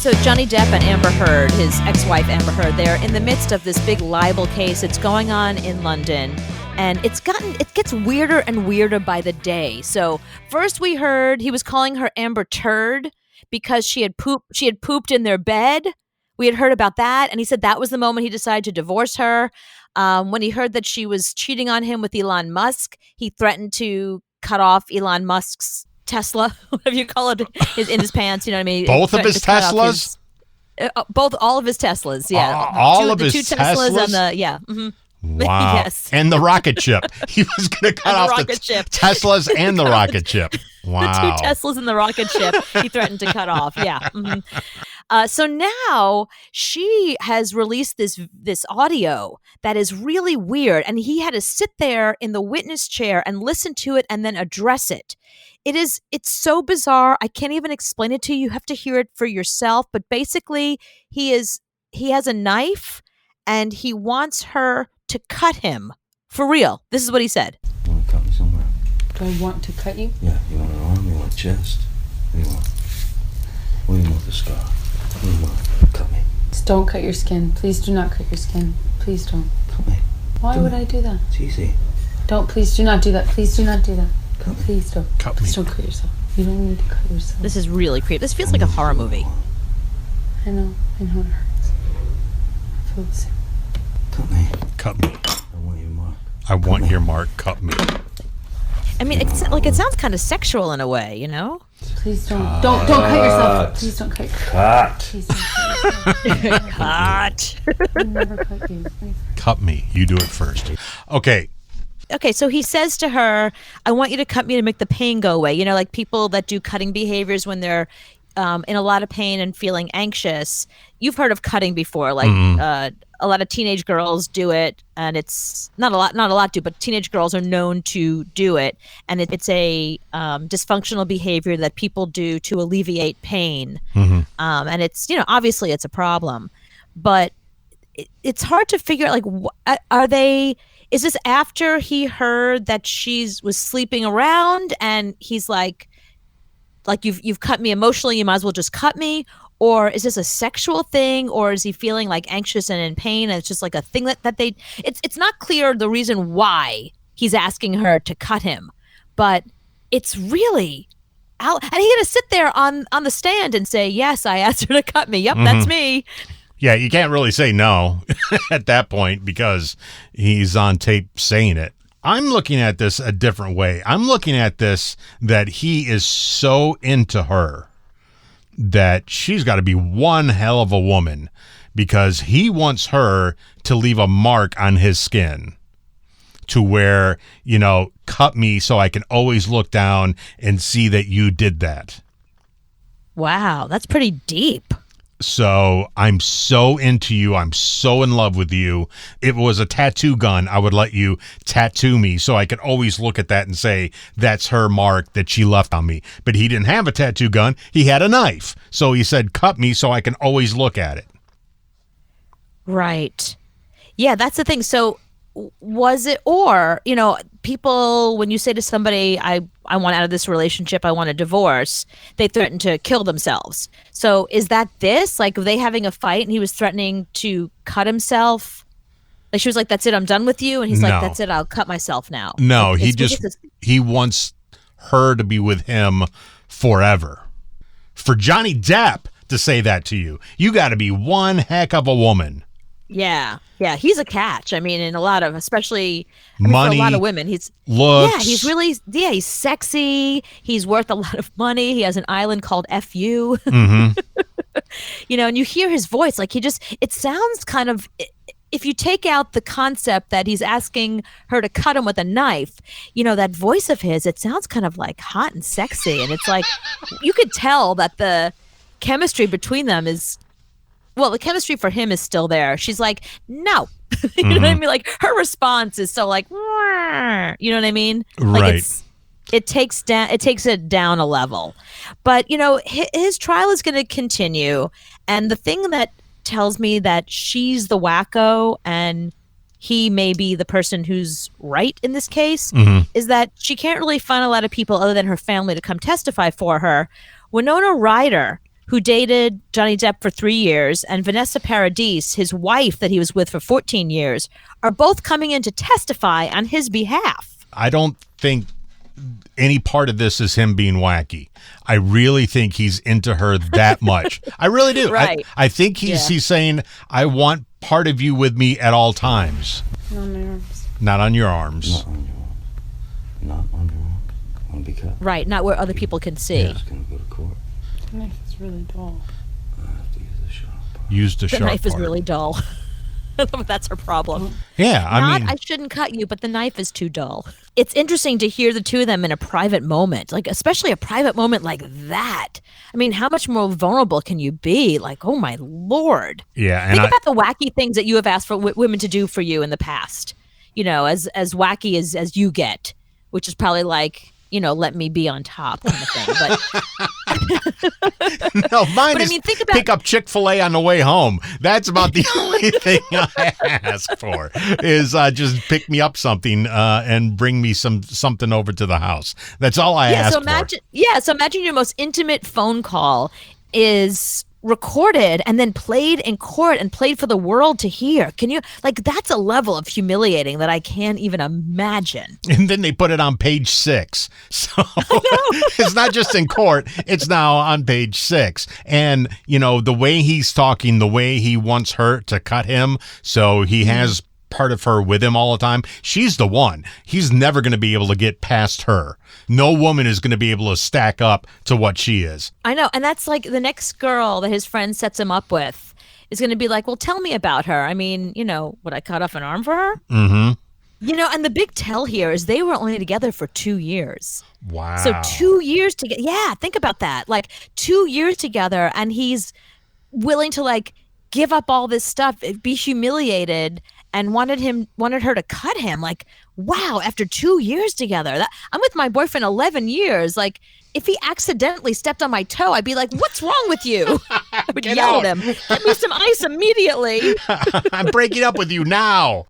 So Johnny Depp and Amber Heard, his ex-wife Amber Heard, they're in the midst of this big libel case. It's going on in London, and it gets weirder and weirder by the day. So first we heard he was calling her Amber Turd because she had pooped in their bed. We had heard about that, and he said that was the moment he decided to divorce her. When he heard that she was cheating on him with Elon Musk, he threatened to cut off Elon Musk's Tesla, whatever you call it, in his pants. You know what I mean? Both of his Teslas? All of his Teslas, yeah. All of his two Teslas and the, yeah. Mm-hmm. Wow. Yes. And the rocket ship. He was going to cut off the Teslas and the rocket ship. Wow. The 2 Teslas and the rocket ship he threatened to cut off. Yeah. Mm-hmm. So now she has released this audio that is really weird, and he had to sit there in the witness chair and listen to it and then address it. It's so bizarre. I can't even explain it to you. You have to hear it for yourself. But basically, he has a knife, and he wants her to cut him. For real. This is what he said. You want to cut me somewhere? Do I want to cut you? Yeah. You want an arm? You want a chest? What do you want? What do you want the scar? What do you want? Cut me. Just don't cut your skin. Please do not cut your skin. Please don't. Cut me. Why would I do that? It's easy. Don't. Please do not do that. Please do not do that. Please don't. Cut me. Please don't cut yourself. You don't need to cut yourself. This is really creepy. This feels like a horror movie. I know it hurts. I feel the same. Cut me. Cut me. I want your mark. I want your mark. Cut me. I mean, it sounds kind of sexual in a way, you know? Please don't cut yourself. Please don't cut yourself. Cut. Please don't cut yourself. Cut. I never cut you. Cut me. You do it first. Okay. Okay, so he says to her, I want you to cut me to make the pain go away. You know, like people that do cutting behaviors when they're in a lot of pain and feeling anxious. You've heard of cutting before. Like a lot of teenage girls do it, and it's not a lot do, but teenage girls are known to do it. And it's a dysfunctional behavior that people do to alleviate pain. And it's, you know, obviously it's a problem. But it's hard to figure out, like, is this after he heard that was sleeping around and he's like you've cut me emotionally, you might as well just cut me? Or is this a sexual thing, or is he feeling like anxious and in pain and it's just like a thing that they it's not clear the reason why he's asking her to cut him, but it's really out. And he had to sit there on the stand and say, yes, I asked her to cut me. Yep, that's me. Yeah, you can't really say no at that point because he's on tape saying it. I'm looking at this a different way. I'm looking at this that he is so into her that she's got to be one hell of a woman because he wants her to leave a mark on his skin to where, you know, cut me so I can always look down and see that you did that. Wow, that's pretty deep. So I'm so into you. I'm so in love with you. If it was a tattoo gun, I would let you tattoo me so I could always look at that and say, that's her mark that she left on me. But he didn't have a tattoo gun. He had a knife. So he said, cut me so I can always look at it. Right. Yeah, that's the thing. So was it, or, you know, people, when you say to somebody, I want out of this relationship, I want a divorce, they threaten to kill themselves. So is that this? Like, were they having a fight and he was threatening to cut himself? Like, she was like, that's it, I'm done with you. And he's like, that's it, I'll cut myself now. No, he wants her to be with him forever. For Johnny Depp to say that to you, you got to be one heck of a woman. Yeah, he's a catch. I mean, in a lot of, especially money, for a lot of women, he's he's sexy. He's worth a lot of money. He has an island called FU. You know, and you hear his voice, like it sounds kind of, if you take out the concept that he's asking her to cut him with a knife, you know, that voice of his, it sounds kind of like hot and sexy. And it's like, you could tell that the chemistry between them is, well, the chemistry for him is still there. She's like, no. You know what I mean? Like, her response is so like, "Wah." You know what I mean? Right. Like it takes it down a level. But, you know, his trial is going to continue. And the thing that tells me that she's the wacko and he may be the person who's right in this case is that she can't really find a lot of people other than her family to come testify for her. Winona Ryder who dated Johnny Depp for 3 years, and Vanessa Paradis, his wife that he was with for 14 years, are both coming in to testify on his behalf. I don't think any part of this is him being wacky. I really think he's into her that much. I really do. Right. I think he's saying, I want part of you with me at all times. Not on my arms. Not on your arms. Not on your arms. Not on your arms. I want to be cut. Right, not where other people can see. Yeah, it's going to go to court. The knife is really dull. I have to use the sharp part. Use the The sharp knife is part. really dull. That's her problem. Yeah, I mean, I shouldn't cut you, but the knife is too dull. It's interesting to hear the two of them in a private moment, like especially a private moment like that. I mean, how much more vulnerable can you be? Like, oh my Lord. yeah, and Think about the wacky things that you have asked for women to do for you in the past. You know, as wacky as you get, which is probably like, you know, let me be on top kind of thing. But no, mine But I is mean, think about- pick up Chick-fil-A on the way home. That's about the only thing I ask for is just pick me up something and bring me something over to the house. That's all I ask so for. imagine your most intimate phone call is recorded and then played in court and played for the world to hear. Can you, like, that's a level of humiliating that I can't even imagine. And then they put it on page 6. So it's not just in court, it's now on page 6. And, you know, the way he's talking, the way he wants her to cut him, so he has part of her with him all the time. She's the one. He's never going to be able to get past her. No woman is going to be able to stack up to what she is. I know. And that's like the next girl that his friend sets him up with is going to be like, well, tell me about her. I mean, you know, would I cut off an arm for her? Mm-hmm. You know, and the big tell here is they were only together for 2 years. Wow. So 2 years together. Yeah, think about that. Like 2 years together, and he's willing to like give up all this stuff, be humiliated, and wanted her to cut him. Like, wow, after 2 years together. I'm with my boyfriend 11 years. Like, if he accidentally stepped on my toe, I'd be like, what's wrong with you? I would Get yell out. at him. Get me some ice immediately. I'm breaking up with you now.